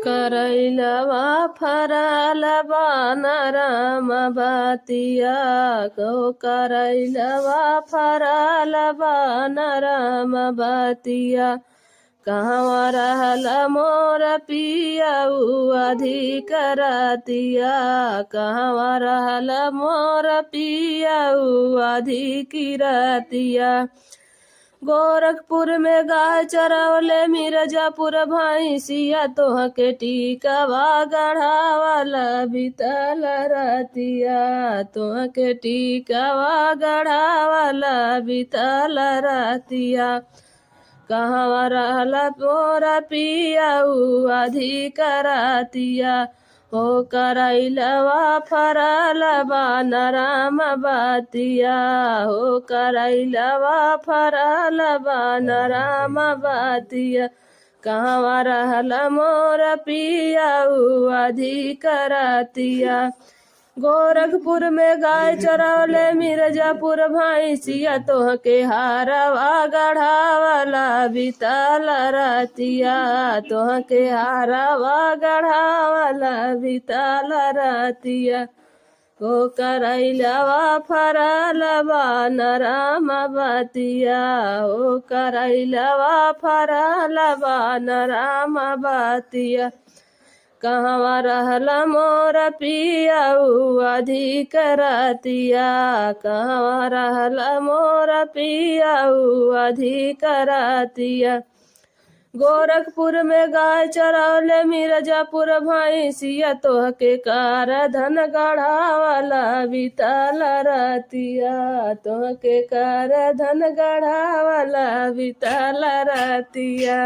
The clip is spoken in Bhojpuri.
करैलवा फरलवा नरम बतिया को करैलवा फरलवा नरम बतिया कहवा रहल मोर पियाऊ अधिक रतिया कहवा रहल मोर पियाऊ अधिक रतिया गोरखपुर में गाय चरवले मिर्जापुर भैंसिया तोह के टीकवा गढ़ावाला बीतल रतिया तोह के टीकवा गढ़ावाला बीतल रतिया कहवा रहल मोर पियाऊ अधिक रतिया हो करैलवा फरलवा नरम बतिया हो करैलवा फरलवा नरम बतिया कहवा रहल मोर पियाऊ अधिक रतिया गोरखपुर में गाय चरौले मिर्जापुर भैंसिया तोह के हारवा गढ़ावाला बीतल रतिया तोह के हारवा गढ़ावाला बीतल रतिया को करैलवा फरलवा नरम बतिया हो करैलवा फरलवा नरम बतिया कहवा रहल मोर पियाऊ अधिक रतिया कहवा रहल मोर पियाऊ अधिक रतिया गोरखपुर में गाय चरौले मिर्जापुर भैंसिया तोह के कार धन गढ़ावाला बीतल रतिया तोह के कार धन गढ़ावाला बीतल रतिया।